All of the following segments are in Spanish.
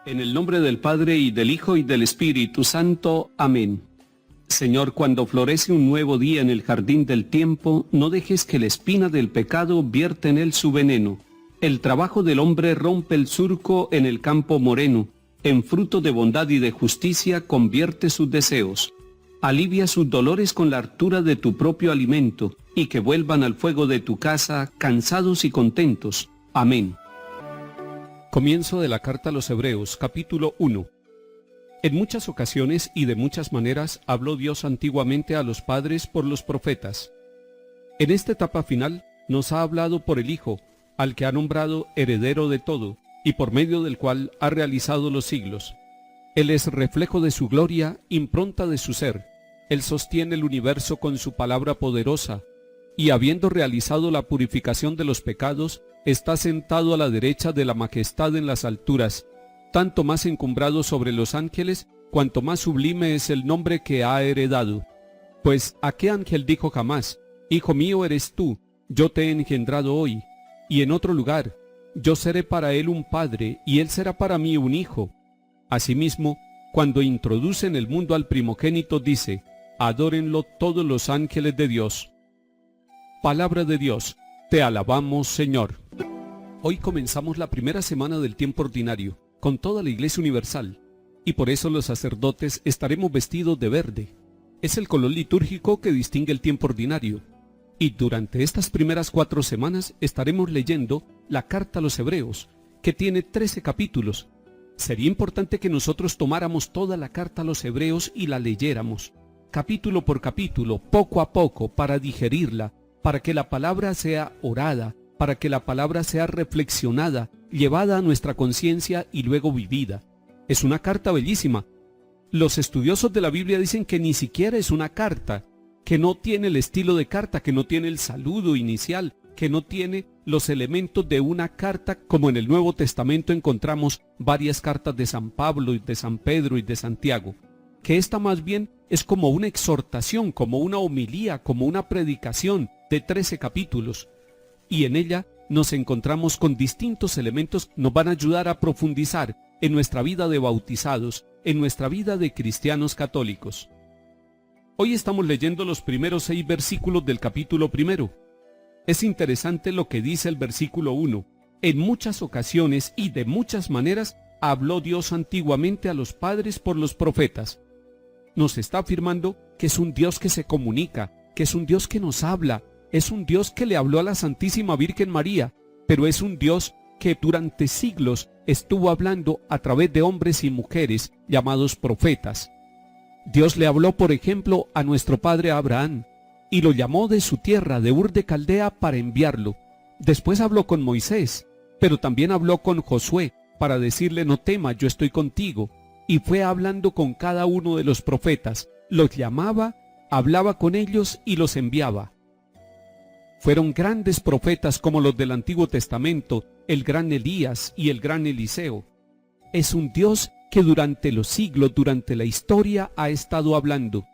En el nombre del Padre, y del Hijo, y del Espíritu Santo. Amén. Señor, cuando florece un nuevo día en el jardín del tiempo, no dejes que la espina del pecado vierta en él su veneno. El trabajo del hombre rompe el surco en el campo moreno. En fruto de bondad y de justicia convierte sus deseos. Alivia sus dolores con la hartura de tu propio alimento, y que vuelvan al fuego de tu casa, cansados y contentos. Amén. Comienzo de la carta a los Hebreos, capítulo 1. En muchas ocasiones y de muchas maneras habló Dios antiguamente a los padres por los profetas. En esta etapa final nos ha hablado por el Hijo, al que ha nombrado heredero de todo, y por medio del cual ha realizado los siglos. Él es reflejo de su gloria, impronta de su ser. Él sostiene el universo con su palabra poderosa, y habiendo realizado la purificación de los pecados, está sentado a la derecha de la majestad en las alturas, tanto más encumbrado sobre los ángeles, cuanto más sublime es el nombre que ha heredado. Pues ¿a qué ángel dijo jamás: Hijo mío eres tú, yo te he engendrado hoy? Y en otro lugar: Yo seré para él un padre, y él será para mí un hijo. Asimismo, cuando introduce en el mundo al primogénito, dice: Adórenlo todos los ángeles de Dios. Palabra de Dios. Te alabamos, Señor. Hoy comenzamos la primera semana del tiempo ordinario, con toda la Iglesia Universal, y por eso los sacerdotes estaremos vestidos de verde. Es el color litúrgico que distingue el tiempo ordinario. Y durante estas primeras 4 semanas estaremos leyendo la carta a los Hebreos, que tiene 13 capítulos. Sería importante que nosotros tomáramos toda la carta a los Hebreos y la leyéramos, capítulo por capítulo, poco a poco, para digerirla, para que la palabra sea orada, para que la palabra sea reflexionada, llevada a nuestra conciencia y luego vivida. Es una carta bellísima. Los estudiosos de la Biblia dicen que ni siquiera es una carta, que no tiene el estilo de carta, que no tiene el saludo inicial, que no tiene los elementos de una carta, como en el Nuevo Testamento encontramos varias cartas de San Pablo y de San Pedro y de Santiago, que esta más bien es como una exhortación, como una homilía, como una predicación de 13 capítulos, y en ella nos encontramos con distintos elementos que nos van a ayudar a profundizar en nuestra vida de bautizados, en nuestra vida de cristianos católicos. Hoy estamos leyendo los primeros 6 versículos del capítulo 1. Es interesante lo que dice el versículo 1. En muchas ocasiones y de muchas maneras habló Dios antiguamente a los padres por los profetas. Nos está afirmando que es un Dios que se comunica, que es un Dios que nos habla, es un Dios que le habló a la Santísima Virgen María, pero es un Dios que durante siglos estuvo hablando a través de hombres y mujeres llamados profetas. Dios le habló, por ejemplo, a nuestro padre Abraham, y lo llamó de su tierra, de Ur de Caldea, para enviarlo. Después habló con Moisés, pero también habló con Josué, para decirle: no temas, yo estoy contigo. Y fue hablando con cada uno de los profetas, los llamaba, hablaba con ellos y los enviaba. Fueron grandes profetas como los del Antiguo Testamento, el gran Elías y el gran Eliseo. Es un Dios que durante los siglos, durante la historia, ha estado hablando.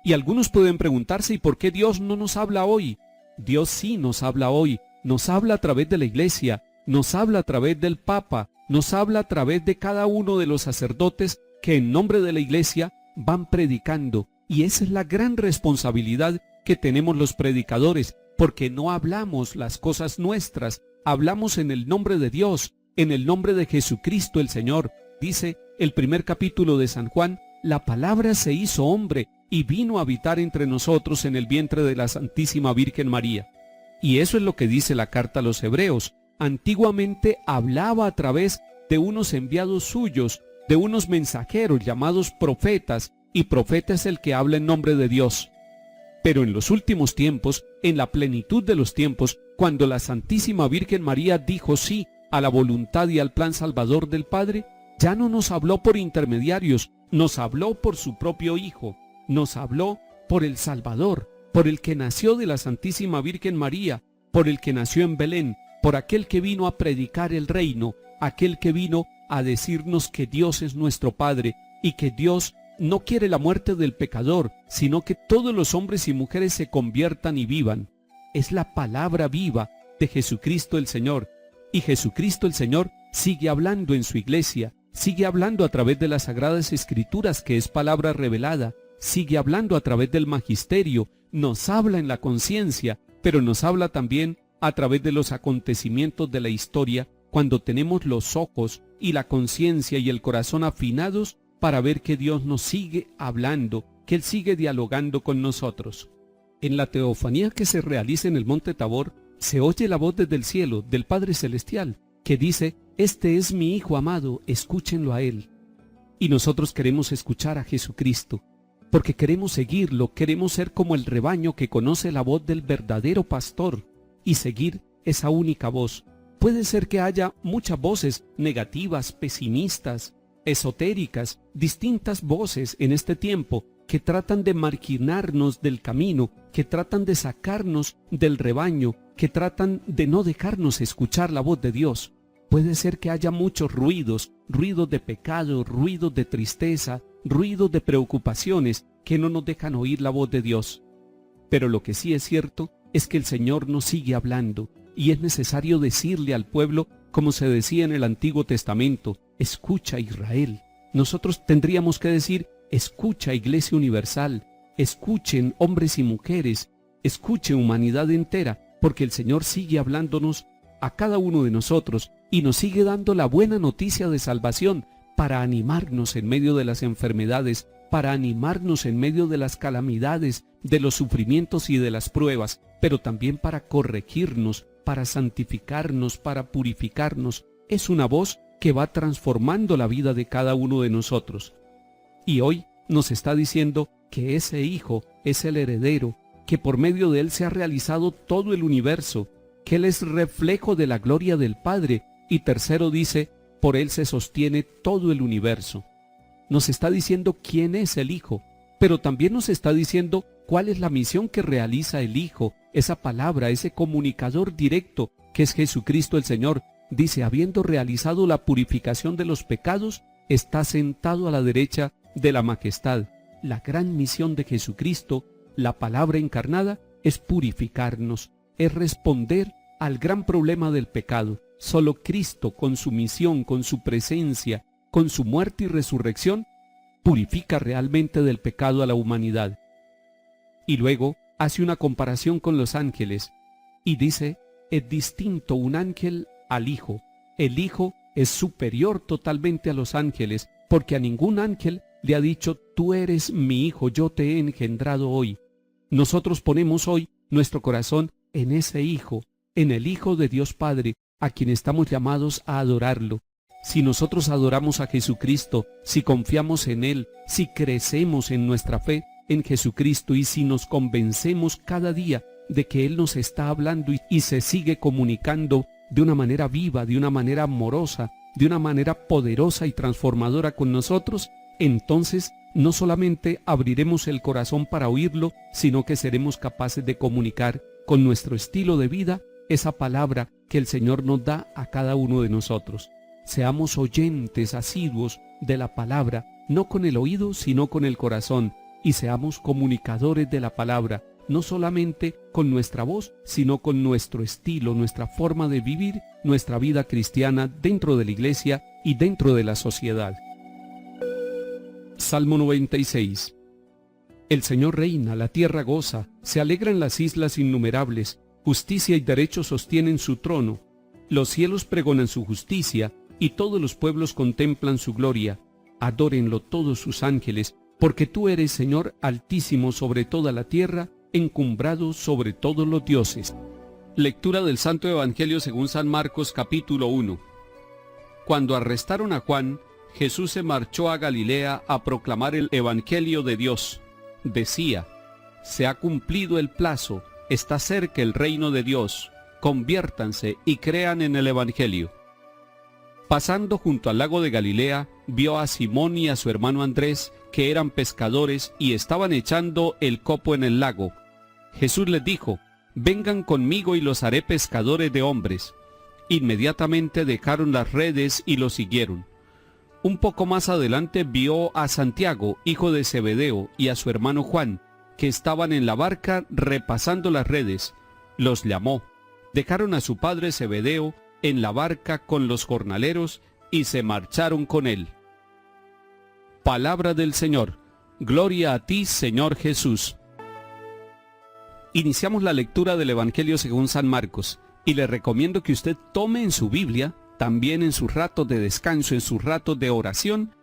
Y algunos pueden preguntarse: ¿y por qué Dios no nos habla hoy? Dios sí nos habla hoy, nos habla a través de la Iglesia, nos habla a través del Papa, nos habla a través de cada uno de los sacerdotes que en nombre de la Iglesia van predicando. Y esa es la gran responsabilidad que tenemos los predicadores, porque no hablamos las cosas nuestras, hablamos en el nombre de Dios, en el nombre de Jesucristo el Señor. Dice el primer capítulo de San Juan: la palabra se hizo hombre y vino a habitar entre nosotros en el vientre de la Santísima Virgen María. Y eso es lo que dice la carta a los Hebreos. Antiguamente hablaba a través de unos enviados suyos, de unos mensajeros llamados profetas, y profeta es el que habla en nombre de Dios. Pero en los últimos tiempos, en la plenitud de los tiempos, cuando la Santísima Virgen María dijo sí a la voluntad y al plan salvador del Padre, ya no nos habló por intermediarios, nos habló por su propio Hijo, nos habló por el Salvador, por el que nació de la Santísima Virgen María, por el que nació en Belén, por aquel que vino a predicar el reino, aquel que vino a decirnos que Dios es nuestro Padre y que Dios no quiere la muerte del pecador, sino que todos los hombres y mujeres se conviertan y vivan. Es la palabra viva de Jesucristo el Señor, y Jesucristo el Señor sigue hablando en su iglesia, sigue hablando a través de las Sagradas Escrituras, que es palabra revelada, sigue hablando a través del magisterio, nos habla en la conciencia, pero nos habla también a través de los acontecimientos de la historia, cuando tenemos los ojos y la conciencia y el corazón afinados para ver que Dios nos sigue hablando, que Él sigue dialogando con nosotros. En la teofanía que se realiza en el Monte Tabor, se oye la voz desde el cielo del Padre Celestial, que dice: «Este es mi Hijo amado, escúchenlo a Él». Y nosotros queremos escuchar a Jesucristo, porque queremos seguirlo, queremos ser como el rebaño que conoce la voz del verdadero pastor y seguir esa única voz. Puede ser que haya muchas voces negativas, pesimistas, esotéricas, distintas voces en este tiempo que tratan de marginarnos del camino, que tratan de sacarnos del rebaño, que tratan de no dejarnos escuchar la voz de Dios. Puede ser que haya muchos ruidos, ruidos de pecado, ruidos de tristeza, ruidos de preocupaciones que no nos dejan oír la voz de Dios. Pero lo que sí es cierto es que el Señor nos sigue hablando, y es necesario decirle al pueblo, como se decía en el Antiguo Testamento: «Escucha, Israel». Nosotros tendríamos que decir: «Escucha, Iglesia Universal», escuchen hombres y mujeres, escuche humanidad entera, porque el Señor sigue hablándonos a cada uno de nosotros y nos sigue dando la buena noticia de salvación para animarnos en medio de las enfermedades, para animarnos en medio de las calamidades, de los sufrimientos y de las pruebas, pero también para corregirnos, para santificarnos, para purificarnos. Es una voz que va transformando la vida de cada uno de nosotros. Y hoy nos está diciendo que ese Hijo es el heredero, que por medio de Él se ha realizado todo el universo, que Él es reflejo de la gloria del Padre, y tercero dice: por Él se sostiene todo el universo. Nos está diciendo quién es el Hijo, pero también nos está diciendo cuál es la misión que realiza el Hijo, esa palabra, ese comunicador directo que es Jesucristo el Señor. Dice: habiendo realizado la purificación de los pecados, está sentado a la derecha de la majestad. La gran misión de Jesucristo, la palabra encarnada, es purificarnos, es responder al gran problema del pecado. Solo Cristo, con su misión, con su presencia, con su muerte y resurrección, purifica realmente del pecado a la humanidad. Y luego hace una comparación con los ángeles y dice: es distinto un ángel al Hijo. El Hijo es superior totalmente a los ángeles, porque a ningún ángel le ha dicho: tú eres mi Hijo, yo te he engendrado hoy. Nosotros ponemos hoy nuestro corazón en ese Hijo, en el Hijo de Dios Padre, a quien estamos llamados a adorarlo. Si nosotros adoramos a Jesucristo, si confiamos en Él, si crecemos en nuestra fe en Jesucristo y si nos convencemos cada día de que Él nos está hablando y se sigue comunicando de una manera viva, de una manera amorosa, de una manera poderosa y transformadora con nosotros, entonces no solamente abriremos el corazón para oírlo, sino que seremos capaces de comunicar con nuestro estilo de vida esa palabra que el Señor nos da a cada uno de nosotros. Seamos oyentes asiduos de la palabra, no con el oído, sino con el corazón, y seamos comunicadores de la palabra, no solamente con nuestra voz, sino con nuestro estilo, nuestra forma de vivir, nuestra vida cristiana dentro de la iglesia y dentro de la sociedad. Salmo 96. El Señor reina, la tierra goza, se alegran las islas innumerables, justicia y derecho sostienen su trono. Los cielos pregonan su justicia, y todos los pueblos contemplan su gloria. Adórenlo todos sus ángeles, porque tú eres Señor altísimo sobre toda la tierra, encumbrado sobre todos los dioses. Lectura del Santo Evangelio según San Marcos, capítulo 1. Cuando arrestaron a Juan, Jesús se marchó a Galilea a proclamar el Evangelio de Dios. Decía: se ha cumplido el plazo, está cerca el reino de Dios, conviértanse y crean en el Evangelio. Pasando junto al lago de Galilea, vio a Simón y a su hermano Andrés, que eran pescadores y estaban echando el copo en el lago. Jesús les dijo: vengan conmigo y los haré pescadores de hombres. Inmediatamente dejaron las redes y lo siguieron. Un poco más adelante vio a Santiago, hijo de Zebedeo, y a su hermano Juan, que estaban en la barca repasando las redes. Los llamó. Dejaron a su padre Zebedeo en la barca con los jornaleros y se marcharon con él. Palabra del Señor. Gloria a ti, Señor Jesús. Iniciamos la lectura del Evangelio según San Marcos, y le recomiendo que usted tome en su Biblia, también en sus ratos de descanso, en sus ratos de oración.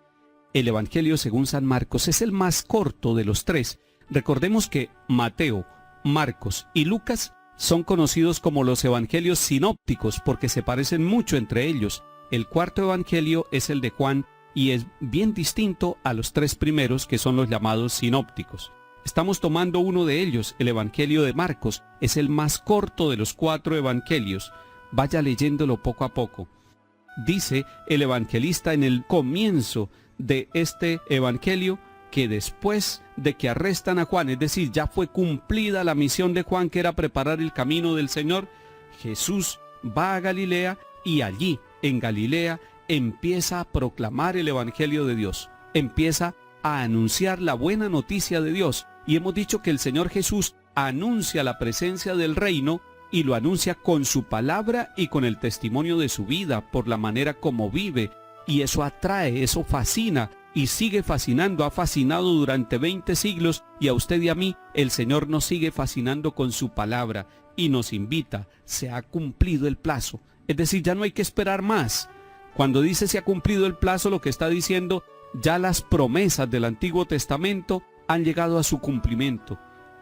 El Evangelio según San Marcos es el más corto de los tres. Recordemos que Mateo, Marcos y Lucas son conocidos como los evangelios sinópticos porque se parecen mucho entre ellos. El cuarto evangelio es el de Juan y es bien distinto a los tres primeros, que son los llamados sinópticos. Estamos tomando uno de ellos, el Evangelio de Marcos. Es el más corto de los cuatro evangelios. Vaya leyéndolo poco a poco. Dice el evangelista en el comienzo de este evangelio que después de que arrestan a Juan, es decir, ya fue cumplida la misión de Juan, que era preparar el camino del Señor, Jesús va a Galilea y allí, en Galilea, empieza a proclamar el Evangelio de Dios, empieza a anunciar la buena noticia de Dios. Y hemos dicho que el Señor Jesús anuncia la presencia del reino y lo anuncia con su palabra y con el testimonio de su vida, por la manera como vive. Y eso atrae, eso fascina y sigue fascinando, ha fascinado durante 20 siglos y a usted y a mí el Señor nos sigue fascinando con su palabra y nos invita. Se ha cumplido el plazo, es decir, ya no hay que esperar más. Cuando dice se ha cumplido el plazo, lo que está diciendo, ya las promesas del Antiguo Testamento han llegado a su cumplimiento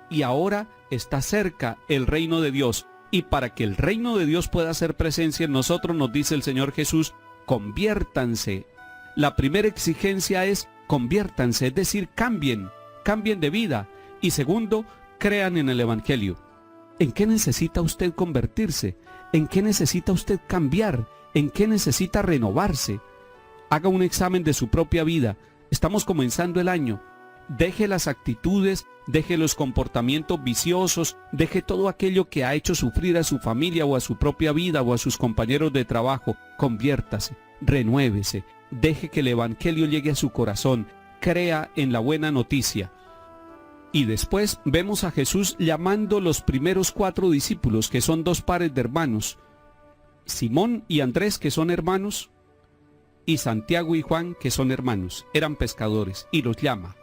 y ahora está cerca el reino de Dios. Y para que el reino de Dios pueda hacer presencia en nosotros, nos dice el Señor Jesús, conviértanse. La primera exigencia es conviértanse, es decir, cambien de vida. Y segundo, crean en el Evangelio. ¿En qué necesita usted convertirse? ¿En qué necesita usted cambiar? ¿En qué necesita renovarse? Haga un examen de su propia vida. Estamos comenzando el año. Deje las actitudes, deje los comportamientos viciosos, deje todo aquello que ha hecho sufrir a su familia o a su propia vida o a sus compañeros de trabajo. Conviértase, renuévese, deje que el Evangelio llegue a su corazón, crea en la buena noticia. Y después vemos a Jesús llamando los primeros 4 discípulos, que son 2 pares de hermanos, Simón y Andrés, que son hermanos, y Santiago y Juan, que son hermanos, eran pescadores, y los llama.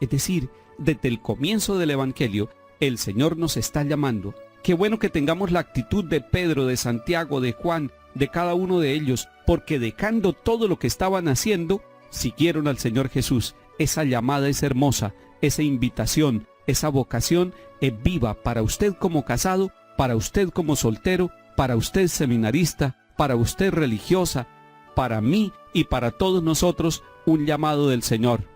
Es decir, desde el comienzo del Evangelio, el Señor nos está llamando. Qué bueno que tengamos la actitud de Pedro, de Santiago, de Juan, de cada uno de ellos, porque dejando todo lo que estaban haciendo, siguieron al Señor Jesús. Esa llamada es hermosa, esa invitación, esa vocación es viva para usted como casado, para usted como soltero, para usted seminarista, para usted religiosa, para mí y para todos nosotros, un llamado del Señor.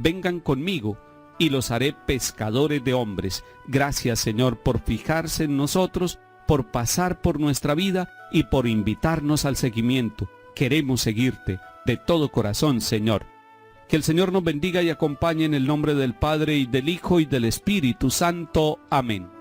Vengan conmigo y los haré pescadores de hombres. Gracias, Señor, por fijarse en nosotros, por pasar por nuestra vida y por invitarnos al seguimiento. Queremos seguirte de todo corazón, Señor. Que el Señor nos bendiga y acompañe en el nombre del Padre y del Hijo y del Espíritu Santo. Amén.